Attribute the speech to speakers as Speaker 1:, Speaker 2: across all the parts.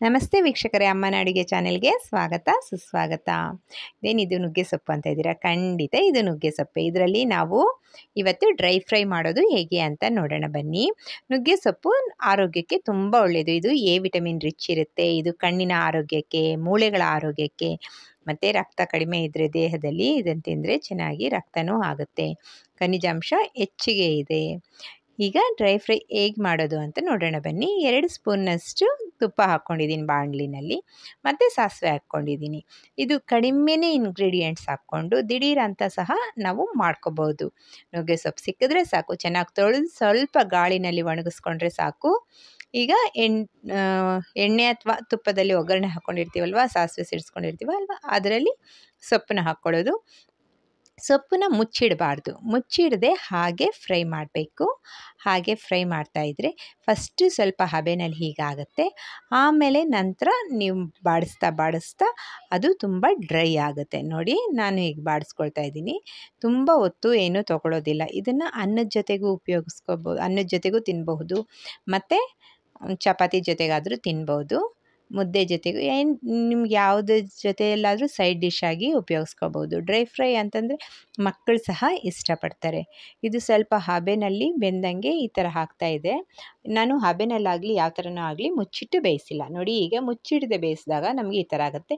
Speaker 1: ನಮಸ್ತೆ ವೀಕ್ಷಕರೇ, ಅಮ್ಮನ ಅಡುಗೆ ಚಾನೆಲ್ಗೆ ಸ್ವಾಗತ ಸುಸ್ವಾಗತ. ಇದೇನಿದು ನುಗ್ಗೆ ಸೊಪ್ಪು ಅಂತ ಇದ್ದೀರಾ? ಖಂಡಿತ ಇದು ನುಗ್ಗೆ ಸೊಪ್ಪೆ. ಇದರಲ್ಲಿ ನಾವು ಇವತ್ತು ಡ್ರೈ ಫ್ರೈ ಮಾಡೋದು ಹೇಗೆ ಅಂತ ನೋಡೋಣ ಬನ್ನಿ. ನುಗ್ಗೆ ಸೊಪ್ಪು ಆರೋಗ್ಯಕ್ಕೆ ತುಂಬ ಒಳ್ಳೆಯದು. ಇದು ಎ ವಿಟಮಿನ್ ರಿಚ್ ಇರುತ್ತೆ. ಇದು ಕಣ್ಣಿನ ಆರೋಗ್ಯಕ್ಕೆ, ಮೂಳೆಗಳ ಆರೋಗ್ಯಕ್ಕೆ ಮತ್ತು ರಕ್ತ ಕಡಿಮೆ ಇದ್ದರೆ ದೇಹದಲ್ಲಿ ಇದನ್ನು ತಿಂದರೆ ಚೆನ್ನಾಗಿ ರಕ್ತನೂ ಆಗುತ್ತೆ. ಖನಿಜಾಂಶ ಹೆಚ್ಚಿಗೆ ಇದೆ. ಈಗ ಡ್ರೈ ಫ್ರೈ ಹೇಗೆ ಮಾಡೋದು ಅಂತ ನೋಡೋಣ ಬನ್ನಿ. 2 ಸ್ಪೂನ್ನಷ್ಟು ತುಪ್ಪ ಹಾಕ್ಕೊಂಡಿದ್ದೀನಿ ಬಾಣಲಿನಲ್ಲಿ, ಮತ್ತು ಸಾಸಿವೆ ಹಾಕ್ಕೊಂಡಿದ್ದೀನಿ. ಇದು ಕಡಿಮೆನೇ ಇಂಗ್ರೀಡಿಯೆಂಟ್ಸ್ ಹಾಕ್ಕೊಂಡು ದಿಢೀರ್ ಅಂತ ಸಹ ನಾವು ಮಾಡ್ಕೋಬೋದು. ನುಗ್ಗೆ ಸೊಪ್ಪು ಸಿಕ್ಕಿದ್ರೆ ಸಾಕು, ಚೆನ್ನಾಗಿ ತೊಳೆದು ಸ್ವಲ್ಪ ಗಾಳಿನಲ್ಲಿ ಒಣಗಿಸ್ಕೊಂಡ್ರೆ ಸಾಕು. ಈಗ ಎಣ್ಣೆ ಅಥವಾ ತುಪ್ಪದಲ್ಲಿ ಒಗ್ಗರಣೆ ಹಾಕ್ಕೊಂಡಿರ್ತೀವಲ್ವ, ಸಾಸಿವೆ ಸಿಡಿಸ್ಕೊಂಡಿರ್ತೀವಲ್ವ, ಅದರಲ್ಲಿ ಸೊಪ್ಪನ್ನ ಹಾಕ್ಕೊಳ್ಳೋದು. ಸೊಪ್ಪನ್ನ ಮುಚ್ಚಿಡಬಾರ್ದು, ಮುಚ್ಚಿಡದೆ ಹಾಗೆ ಫ್ರೈ ಮಾಡಬೇಕು. ಹಾಗೆ ಫ್ರೈ ಮಾಡ್ತಾಯಿದ್ರೆ ಫಸ್ಟು ಸ್ವಲ್ಪ ಹಬೆನಲ್ಲಿ ಹೀಗಾಗುತ್ತೆ, ಆಮೇಲೆ ನಂತರ ನೀವು ಬಾಡಿಸ್ತಾ ಅದು ತುಂಬ ಡ್ರೈ ಆಗುತ್ತೆ. ನೋಡಿ, ನಾನು ಹೀಗೆ ಬಾಡಿಸ್ಕೊಳ್ತಾ ಇದ್ದೀನಿ. ತುಂಬ ಹೊತ್ತು ಏನೂ ತೊಗೊಳ್ಳೋದಿಲ್ಲ. ಇದನ್ನು ಅನ್ನದ ಜೊತೆಗೂ ಉಪಯೋಗಿಸ್ಕೋಬೋದು, ಅನ್ನದ ಜೊತೆಗೂ ತಿನ್ನಬಹುದು, ಮತ್ತು ಚಪಾತಿ ಜೊತೆಗಾದರೂ ತಿನ್ಬೋದು, ಮುದ್ದೆ ಜೊತೆಗೂ, ನಿಮ್ಗೆ ಯಾವುದ್ರ ಜೊತೆಯಲ್ಲಾದರೂ ಸೈಡ್ ಡಿಶ್ ಆಗಿ ಉಪಯೋಗಿಸ್ಕೋಬೋದು. ಡ್ರೈ ಫ್ರೈ ಅಂತಂದರೆ ಮಕ್ಕಳು ಸಹ ಇಷ್ಟಪಡ್ತಾರೆ. ಇದು ಸ್ವಲ್ಪ ಹಬೆನಲ್ಲಿ ಬೆಂದಂಗೆ ಈ ಥರ ಆಗ್ತಾಯಿದೆ. ನಾನು ಹಬೆನಲ್ಲಾಗಲಿ ಯಾವ ಥರನೂ ಆಗಲಿ ಮುಚ್ಚಿಟ್ಟು ಬೇಯಿಸಿಲ್ಲ. ನೋಡಿ, ಈಗ ಮುಚ್ಚಿಡದೆ ಬೇಯಿಸಿದಾಗ ನಮಗೆ ಈ ಥರ ಆಗುತ್ತೆ.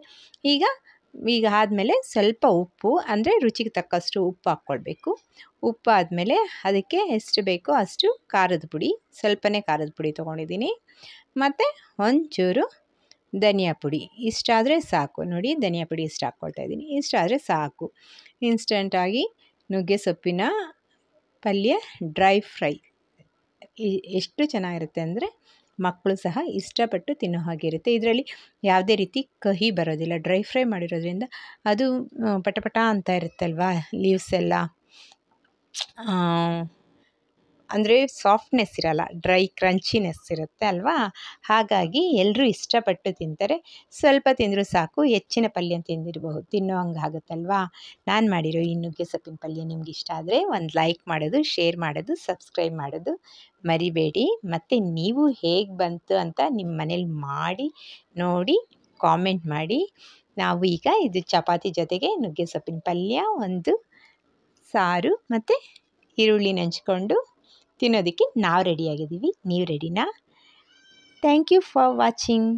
Speaker 1: ಈಗ ಆದಮೇಲೆ ಸ್ವಲ್ಪ ಉಪ್ಪು, ಅಂದರೆ ರುಚಿಗೆ ತಕ್ಕಷ್ಟು ಉಪ್ಪು ಹಾಕ್ಕೊಳ್ಬೇಕು. ಉಪ್ಪು ಆದಮೇಲೆ ಅದಕ್ಕೆ ಎಷ್ಟು ಬೇಕೋ ಅಷ್ಟು ಖಾರದ ಪುಡಿ, ಸ್ವಲ್ಪನೇ ಖಾರದ ಪುಡಿ ತೊಗೊಂಡಿದ್ದೀನಿ, ಮತ್ತು ಒಂಚೂರು ಧನಿಯಾ ಪುಡಿ. ಇಷ್ಟಾದರೆ ಸಾಕು. ನೋಡಿ, ಧನಿಯಾ ಪುಡಿ ಇಷ್ಟು ಹಾಕ್ಕೊಳ್ತಾ ಇದ್ದೀನಿ. ಇಷ್ಟಾದರೆ ಸಾಕು. ಇನ್ಸ್ಟಂಟಾಗಿ ನುಗ್ಗೆ ಸೊಪ್ಪಿನ ಪಲ್ಯ ಡ್ರೈ ಫ್ರೈ ಎಷ್ಟು ಚೆನ್ನಾಗಿರುತ್ತೆ ಅಂದರೆ ಮಕ್ಕಳು ಸಹ ಇಷ್ಟಪಟ್ಟು ತಿನ್ನೋ ಹಾಗಿರುತ್ತೆ. ಇದರಲ್ಲಿ ಯಾವುದೇ ರೀತಿ ಕಹಿ ಬರೋದಿಲ್ಲ. ಡ್ರೈ ಫ್ರೈ ಮಾಡಿರೋದ್ರಿಂದ ಅದು ಪಟಪಟ ಅಂತ ಇರುತ್ತಲ್ವ ಲೀವ್ಸ್ ಎಲ್ಲ, ಅಂದರೆ ಸಾಫ್ಟ್ನೆಸ್ ಇರಲ್ಲ, ಡ್ರೈ ಕ್ರಂಚಿನೆಸ್ ಇರುತ್ತೆ ಅಲ್ವಾ. ಹಾಗಾಗಿ ಎಲ್ಲರೂ ಇಷ್ಟಪಟ್ಟು ತಿಂತಾರೆ. ಸ್ವಲ್ಪ ತಿಂದರೂ ಸಾಕು, ಹೆಚ್ಚಿನ ಪಲ್ಯ ತಿನ್ನೋ ಹಂಗೆ ಆಗುತ್ತಲ್ವಾ. ನಾನು ಮಾಡಿರೋ ಈ ನುಗ್ಗೆ ಸೊಪ್ಪಿನ ಪಲ್ಯ ನಿಮ್ಗೆ ಇಷ್ಟ ಆದರೆ ಒಂದು ಲೈಕ್ ಮಾಡೋದು, ಶೇರ್ ಮಾಡೋದು, ಸಬ್ಸ್ಕ್ರೈಬ್ ಮಾಡೋದು ಮರಿಬೇಡಿ. ಮತ್ತು ನೀವು ಹೇಗೆ ಬಂತು ಅಂತ ನಿಮ್ಮ ಮನೇಲಿ ಮಾಡಿ ನೋಡಿ ಕಾಮೆಂಟ್ ಮಾಡಿ. ನಾವು ಈಗ ಇದು ಚಪಾತಿ ಜೊತೆಗೆ ನುಗ್ಗೆ ಸೊಪ್ಪಿನ ಪಲ್ಯ, ಒಂದು ಸಾರು ಮತ್ತು ಈರುಳ್ಳಿ ನೆಂಚ್ಕೊಂಡು ತಿನ್ನೋದಕ್ಕೆ ನಾವು ರೆಡಿಯಾಗಿದ್ದೀವಿ. ನೀವು ರೆಡಿನಾ? Thank you for watching.